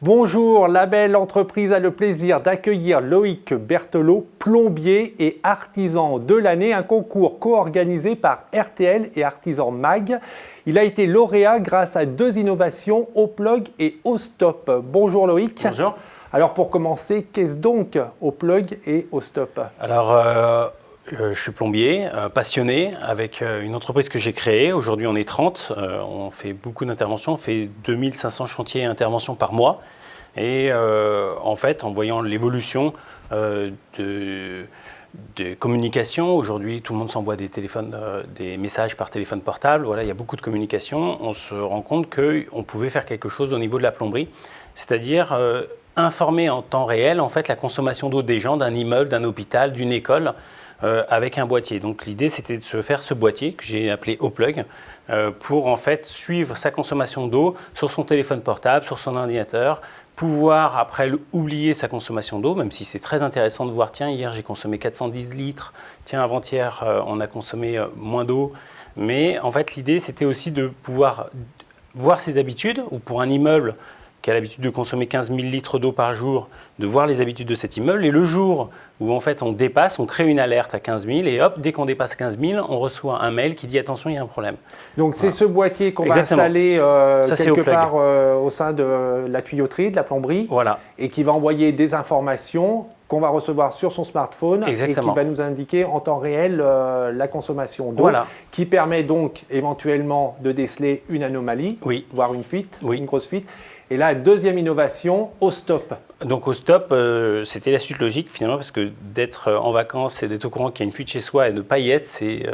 Bonjour, la belle entreprise a le plaisir d'accueillir Loïc Berthelot, plombier et artisan de l'année, un concours co-organisé par RTL et Artisan Mag. Il a été lauréat grâce à 2 innovations, Au-Plug et Au-Stop. Bonjour Loïc. Bonjour. Alors pour commencer, qu'est-ce donc Au-Plug et Au-Stop? Alors, je suis plombier, passionné, avec une entreprise que j'ai créée. Aujourd'hui, on est 30. On fait beaucoup d'interventions. On fait 2500 chantiers et interventions par mois. Et en fait, en voyant l'évolution des communications, aujourd'hui, tout le monde s'envoie des messages par téléphone portable. Voilà, il y a beaucoup de communication. On se rend compte qu'on pouvait faire quelque chose au niveau de la plomberie, c'est-à-dire informer en temps réel en fait la consommation d'eau des gens, d'un immeuble, d'un hôpital, d'une école, avec un boîtier. Donc l'idée c'était de se faire ce boîtier que j'ai appelé Au-Plug pour en fait suivre sa consommation d'eau sur son téléphone portable, sur son ordinateur, pouvoir après oublier sa consommation d'eau, même si c'est très intéressant de voir, tiens, hier j'ai consommé 410 litres, tiens, avant-hier on a consommé moins d'eau. Mais en fait l'idée c'était aussi de pouvoir voir ses habitudes, ou pour un immeuble qui a l'habitude de consommer 15 000 litres d'eau par jour, de voir les habitudes de cet immeuble. Et le jour où en fait on dépasse, on crée une alerte à 15 000 et hop, dès qu'on dépasse 15 000, on reçoit un mail qui dit attention, il y a un problème. Donc c'est ce boîtier qu'on va installer quelque part au sein de la tuyauterie, de la plomberie, voilà, et qui va envoyer des informations qu'on va recevoir sur son smartphone. Exactement. Et qui va nous indiquer en temps réel la consommation d'eau, voilà, qui permet donc éventuellement de déceler une anomalie, oui, voire une fuite, oui, une grosse fuite. Et la deuxième innovation, Au-Stop. Donc Au-Stop, c'était la suite logique finalement, parce que d'être en vacances et d'être au courant qu'il y a une fuite chez soi et ne pas y être, il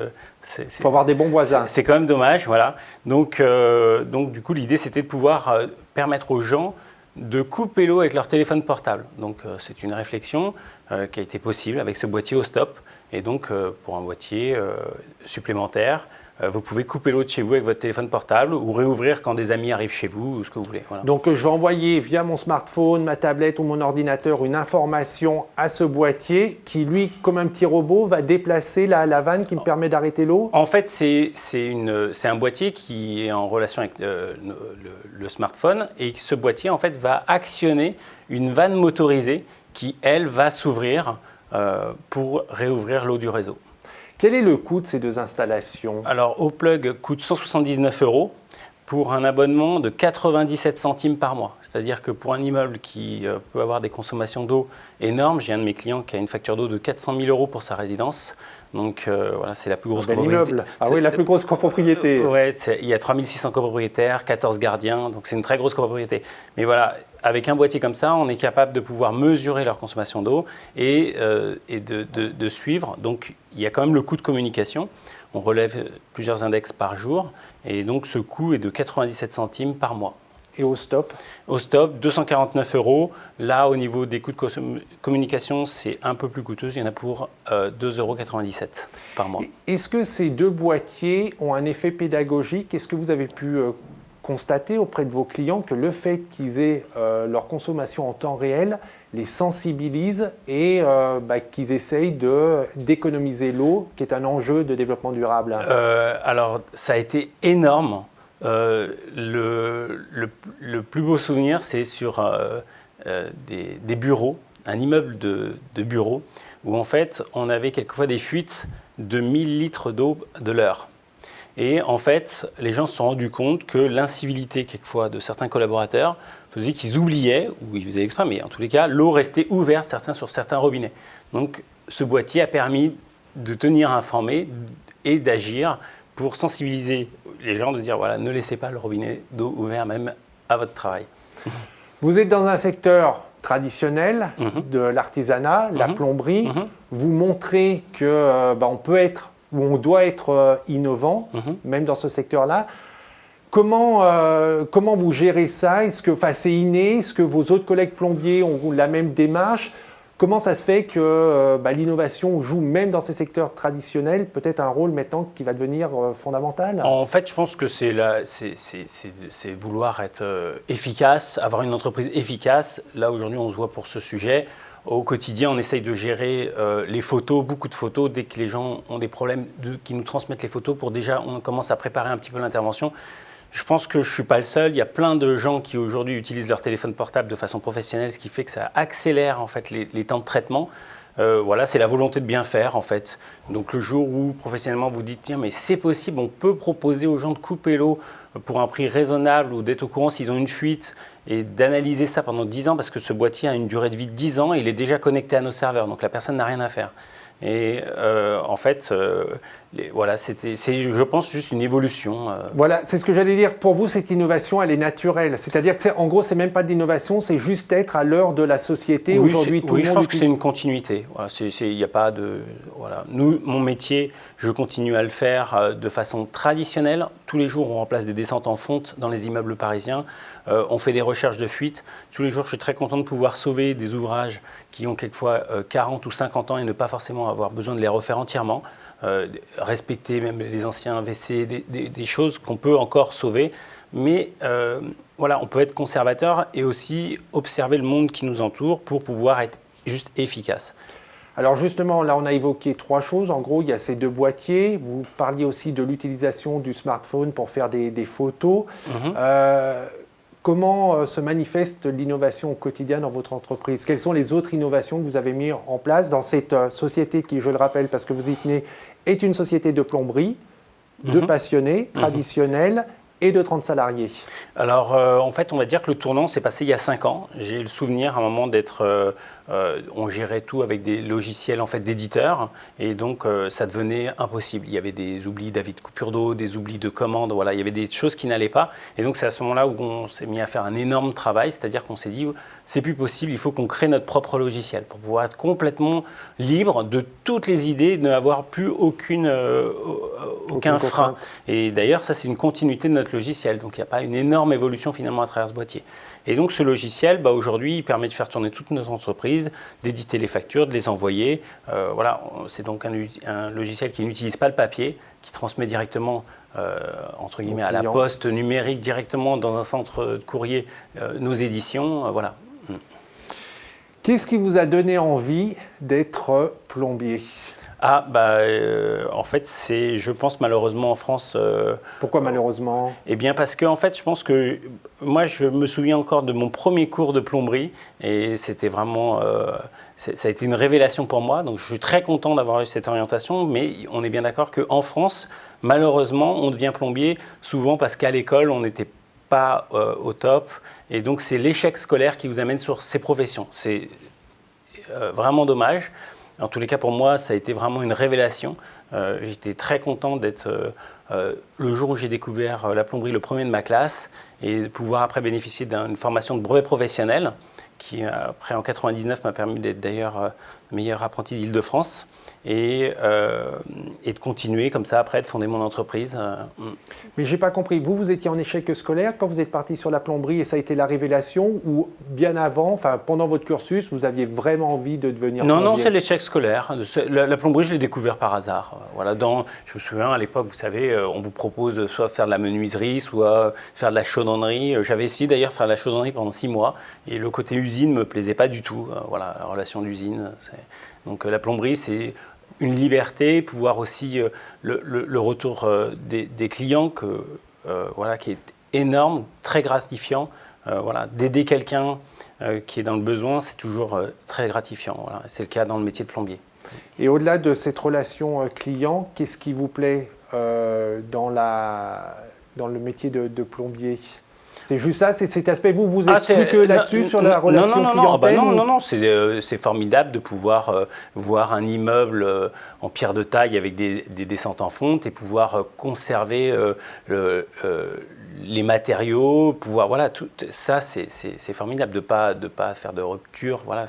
faut avoir des bons voisins. C'est quand même dommage, voilà. Donc du coup, l'idée c'était de pouvoir permettre aux gens de couper l'eau avec leur téléphone portable. Donc c'est une réflexion qui a été possible avec ce boîtier Au-Stop. Et donc pour un boîtier supplémentaire, vous pouvez couper l'eau de chez vous avec votre téléphone portable ou réouvrir quand des amis arrivent chez vous ou ce que vous voulez. Voilà. Donc je vais envoyer via mon smartphone, ma tablette ou mon ordinateur une information à ce boîtier qui, lui, comme un petit robot, va déplacer la vanne qui me permet d'arrêter l'eau. En fait, c'est un boîtier qui est en relation avec le smartphone, et ce boîtier en fait va actionner une vanne motorisée qui, elle, va s'ouvrir pour réouvrir l'eau du réseau. Quel est le coût de ces 2 installations? Alors, Au-Plug coûte 179 € pour un abonnement de 97 centimes par mois. C'est-à-dire que pour un immeuble qui peut avoir des consommations d'eau énormes, j'ai un de mes clients qui a une facture d'eau de 400 000 € pour sa résidence. Donc voilà, c'est la plus grosse copropriété. Immeuble. Ah oui, la plus grosse copropriété. Oui, il y a 3600 copropriétaires, 14 gardiens, donc c'est une très grosse copropriété. Mais voilà, avec un boîtier comme ça, on est capable de pouvoir mesurer leur consommation d'eau et de suivre. Donc il y a quand même le coût de communication. On relève plusieurs index par jour, et donc ce coût est de 97 centimes par mois. Et Au-Stop? Au-Stop, 249 €. Là, au niveau des coûts de communication, c'est un peu plus coûteux. Il y en a pour 2,97 € par mois. Est-ce que ces 2 boîtiers ont un effet pédagogique? Est-ce que vous avez pu constater auprès de vos clients que le fait qu'ils aient leur consommation en temps réel les sensibilise et qu'ils essayent d'économiser l'eau, qui est un enjeu de développement durable? Alors, ça a été énorme. Le plus beau souvenir, c'est sur des bureaux, un immeuble de bureaux, où en fait, on avait quelquefois des fuites de 1000 litres d'eau de l'heure. Et en fait, les gens se sont rendus compte que l'incivilité, quelquefois, de certains collaborateurs faisait qu'ils oubliaient, ou ils faisaient exprès, mais en tous les cas, l'eau restait ouverte sur certains robinets. Donc, ce boîtier a permis de tenir informé et d'agir pour sensibiliser les gens, de dire, voilà, ne laissez pas le robinet d'eau ouvert, même à votre travail. Vous êtes dans un secteur traditionnel de l'artisanat, la plomberie. Vous montrez qu'on peut être, ou on doit être innovant, même dans ce secteur-là. Comment vous gérez ça? Est-ce que c'est inné? Est-ce que vos autres collègues plombiers ont la même démarche? Comment ça se fait que l'innovation joue même dans ces secteurs traditionnels peut-être un rôle maintenant qui va devenir fondamental? En fait, je pense que c'est vouloir être efficace, avoir une entreprise efficace. Là, aujourd'hui, on se voit pour ce sujet. Au quotidien, on essaye de gérer les photos, beaucoup de photos. Dès que les gens ont des problèmes, qui nous transmettent les photos, on commence à préparer un petit peu l'intervention. Je pense que je ne suis pas le seul. Il y a plein de gens qui aujourd'hui utilisent leur téléphone portable de façon professionnelle, ce qui fait que ça accélère en fait les temps de traitement. Voilà, c'est la volonté de bien faire en fait. Donc le jour où professionnellement vous dites tiens mais c'est possible, on peut proposer aux gens de couper l'eau pour un prix raisonnable ou d'être au courant s'ils ont une fuite et d'analyser ça pendant 10 ans parce que ce boîtier a une durée de vie de 10 ans et il est déjà connecté à nos serveurs, donc la personne n'a rien à faire. Et en fait, voilà, c'est, je pense, juste une évolution. Voilà, c'est ce que j'allais dire. Pour vous, cette innovation, elle est naturelle. C'est-à-dire que, en gros, c'est même pas de l'innovation, c'est juste être à l'heure de la société. Oui, aujourd'hui, tout le monde. Je pense que c'est une continuité. Voilà, il n'y a pas de. Voilà. Nous, mon métier, je continue à le faire de façon traditionnelle. Tous les jours, on remplace des descentes en fonte dans les immeubles parisiens. On fait des recherches de fuite. Tous les jours, je suis très content de pouvoir sauver des ouvrages qui ont quelquefois 40 ou 50 ans et ne pas forcément avoir besoin de les refaire entièrement. Respecter même les anciens WC, des choses qu'on peut encore sauver. Mais voilà, on peut être conservateur et aussi observer le monde qui nous entoure pour pouvoir être juste efficace. Alors justement, là, on a évoqué 3 choses. En gros, il y a ces 2 boîtiers. Vous parliez aussi de l'utilisation du smartphone pour faire des photos. Comment se manifeste l'innovation au quotidien dans votre entreprise? Quelles sont les autres innovations que vous avez mises en place dans cette société qui, je le rappelle, parce que vous y tenez, est une société de plomberie, de passionnés, traditionnelle, et de 30 salariés? Alors, en fait, on va dire que le tournant s'est passé il y a 5 ans. J'ai le souvenir à un moment d'être... on gérait tout avec des logiciels en fait, d'éditeurs et donc ça devenait impossible. Il y avait des oublis d'avis de coupure d'eau, des oublis de commandes, voilà, il y avait des choses qui n'allaient pas. Et donc, c'est à ce moment-là où on s'est mis à faire un énorme travail, c'est-à-dire qu'on s'est dit, c'est plus possible, il faut qu'on crée notre propre logiciel pour pouvoir être complètement libre de toutes les idées et ne avoir plus aucun frein. Et d'ailleurs, ça, c'est une continuité de notre logiciel. Donc, il n'y a pas une énorme évolution finalement à travers ce boîtier. Et donc, ce logiciel, aujourd'hui, il permet de faire tourner toute notre entreprise, d'éditer les factures, de les envoyer. Voilà, c'est donc un logiciel qui n'utilise pas le papier, qui transmet directement, entre guillemets, à la poste numérique, directement dans un centre de courrier, nos éditions. Voilà. Qu'est-ce qui vous a donné envie d'être plombier ? En fait, c'est, je pense, malheureusement en France... Pourquoi malheureusement ? Eh bien, parce que, en fait, je pense que... Moi, je me souviens encore de mon premier cours de plomberie et c'était vraiment... ça a été une révélation pour moi. Donc, je suis très content d'avoir eu cette orientation, mais on est bien d'accord qu'en France, malheureusement, on devient plombier souvent parce qu'à l'école, on n'était pas au top. Et donc, c'est l'échec scolaire qui vous amène sur ces professions. C'est vraiment dommage. En tous les cas, pour moi, ça a été vraiment une révélation. J'étais très content d'être le jour où j'ai découvert la plomberie, le premier de ma classe, et de pouvoir après bénéficier d'une formation de brevet professionnel qui, après, en 99, m'a permis d'être d'ailleurs meilleur apprenti d'Île-de-France et de continuer comme ça après, de fonder mon entreprise. Mais je n'ai pas compris, vous étiez en échec scolaire quand vous êtes parti sur la plomberie et ça a été la révélation ou bien avant, enfin pendant votre cursus, vous aviez vraiment envie de devenir plombier? Non, c'est l'échec scolaire. La plomberie, je l'ai découvert par hasard. Voilà, je me souviens, à l'époque, vous savez, on vous propose soit de faire de la menuiserie, soit faire de la chaudronnerie. J'avais essayé d'ailleurs de faire de la chaudronnerie pendant 6 mois et le côté usine ne me plaisait pas du tout. Voilà, la relation d'usine. Donc la plomberie, c'est une liberté, pouvoir aussi le retour des clients voilà, qui est énorme, très gratifiant. Voilà, d'aider quelqu'un qui est dans le besoin, c'est toujours très gratifiant. Voilà. C'est le cas dans le métier de plombier. Et au-delà de cette relation client, qu'est-ce qui vous plaît dans le métier de plombier? C'est juste ça, c'est cet aspect. Vous êtes plus que là-dessus, sur la relation clientèle? Non, c'est formidable de pouvoir voir un immeuble en pierre de taille avec des descentes en fonte et pouvoir conserver les matériaux, pouvoir, voilà, tout ça, c'est formidable de pas faire de rupture. Voilà,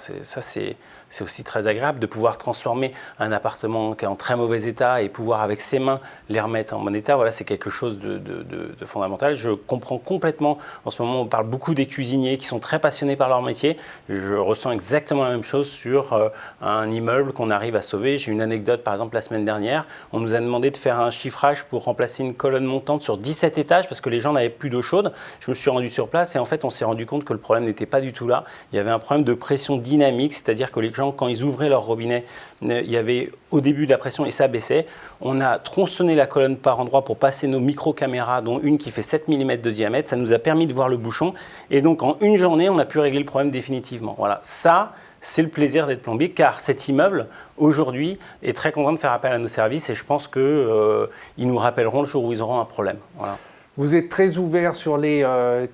c'est aussi très agréable de pouvoir transformer un appartement qui est en très mauvais état et pouvoir avec ses mains les remettre en bon état. Voilà, c'est quelque chose de fondamental. Je comprends complètement. En ce moment, on parle beaucoup des cuisiniers qui sont très passionnés par leur métier. Je ressens exactement la même chose sur un immeuble qu'on arrive à sauver. J'ai une anecdote, par exemple, la semaine dernière. On nous a demandé de faire un chiffrage pour remplacer une colonne montante sur 17 étages parce que les gens n'avaient plus d'eau chaude. Je me suis rendu sur place et en fait, on s'est rendu compte que le problème n'était pas du tout là. Il y avait un problème de pression dynamique, c'est-à-dire que les gens, quand ils ouvraient leur robinet, il y avait au début de la pression et ça baissait. On a tronçonné la colonne par endroits pour passer nos micro-caméras, dont une qui fait 7 mm de diamètre. Ça nous a permis de voir le bouchon. Et donc, en une journée, on a pu régler le problème définitivement. Voilà, ça, c'est le plaisir d'être plombier, car cet immeuble, aujourd'hui, est très content de faire appel à nos services et je pense qu'ils nous rappelleront le jour où ils auront un problème. Voilà. Vous êtes très ouvert sur les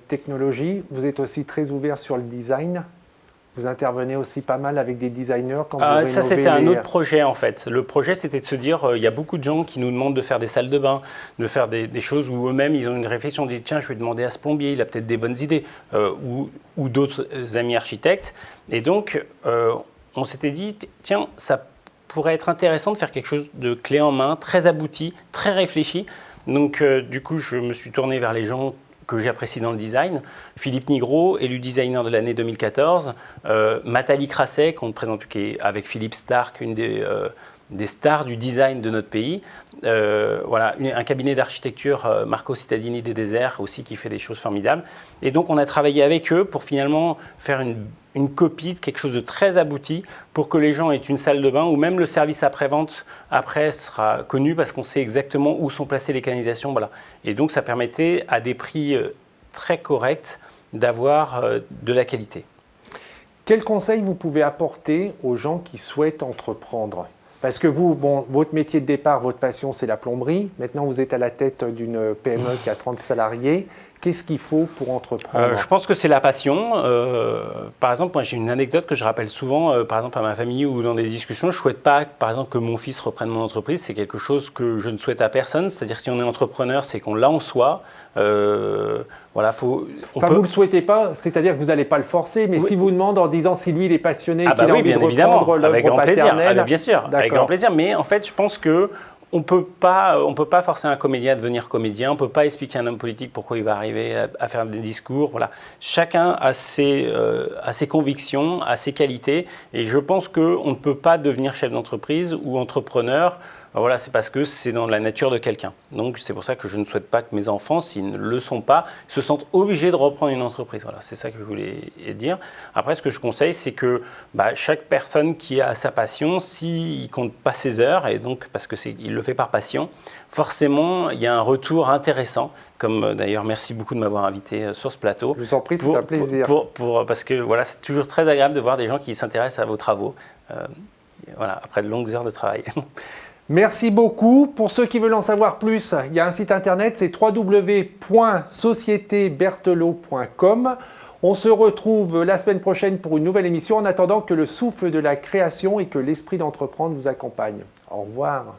technologies, vous êtes aussi très ouvert sur le design. Vous intervenez aussi pas mal avec des designers quand vous rénovez. Ça, c'était un autre projet en fait. Le projet, c'était de se dire, il y a beaucoup de gens qui nous demandent de faire des salles de bain, de faire des choses où eux-mêmes, ils ont une réflexion, ils disent, tiens, je vais demander à ce plombier, il a peut-être des bonnes idées, ou d'autres amis architectes. Et donc, on s'était dit, tiens, ça pourrait être intéressant de faire quelque chose de clé en main, très abouti, très réfléchi. Donc, du coup, je me suis tourné vers les gens que j'apprécie dans le design. Philippe Nigro, élu designer de l'année 2014. Nathalie Crasset, qu'on présente avec Philippe Stark, une des stars du design de notre pays. Voilà, un cabinet d'architecture, Marco Cittadini des Déserts, aussi, qui fait des choses formidables. Et donc, on a travaillé avec eux pour finalement faire une copie de quelque chose de très abouti pour que les gens aient une salle de bain où même le service après-vente après sera connu parce qu'on sait exactement où sont placées les canalisations. Voilà. Et donc, ça permettait à des prix très corrects d'avoir de la qualité. Quel conseil vous pouvez apporter aux gens qui souhaitent entreprendre ? Parce que vous, votre métier de départ, votre passion, c'est la plomberie. Maintenant, vous êtes à la tête d'une PME qui a 30 salariés. Qu'est-ce qu'il faut pour entreprendre ? Je pense que c'est la passion. Par exemple, moi, j'ai une anecdote que je rappelle souvent, par exemple, à ma famille ou dans des discussions. Je ne souhaite pas, par exemple, que mon fils reprenne mon entreprise. C'est quelque chose que je ne souhaite à personne. C'est-à-dire, si on est entrepreneur, c'est qu'on l'a en soi. Voilà, vous ne le souhaitez pas, c'est-à-dire que vous n'allez pas le forcer, mais si vous demande en disant si lui, il est passionné, qu'il a envie de reprendre l'œuvre paternelle… Bien sûr, avec grand plaisir. Mais en fait, je pense que on ne peut pas forcer un comédien à devenir comédien, on ne peut pas expliquer à un homme politique pourquoi il va arriver à faire des discours. Voilà. Chacun a ses convictions, a ses qualités, et je pense qu'on ne peut pas devenir chef d'entreprise ou entrepreneur. Voilà, c'est parce que c'est dans la nature de quelqu'un. Donc, c'est pour ça que je ne souhaite pas que mes enfants, s'ils ne le sont pas, se sentent obligés de reprendre une entreprise. Voilà, c'est ça que je voulais dire. Après, ce que je conseille, c'est que chaque personne qui a sa passion, s'il ne compte pas ses heures, et donc parce qu'il le fait par passion, forcément, il y a un retour intéressant. Comme d'ailleurs, merci beaucoup de m'avoir invité sur ce plateau. Je vous en prie, c'est un plaisir. Parce que voilà, c'est toujours très agréable de voir des gens qui s'intéressent à vos travaux. Voilà, après de longues heures de travail. Merci beaucoup. Pour ceux qui veulent en savoir plus, il y a un site internet, c'est www.societéberthelot.com. On se retrouve la semaine prochaine pour une nouvelle émission en attendant que le souffle de la création et que l'esprit d'entreprendre vous accompagne. Au revoir.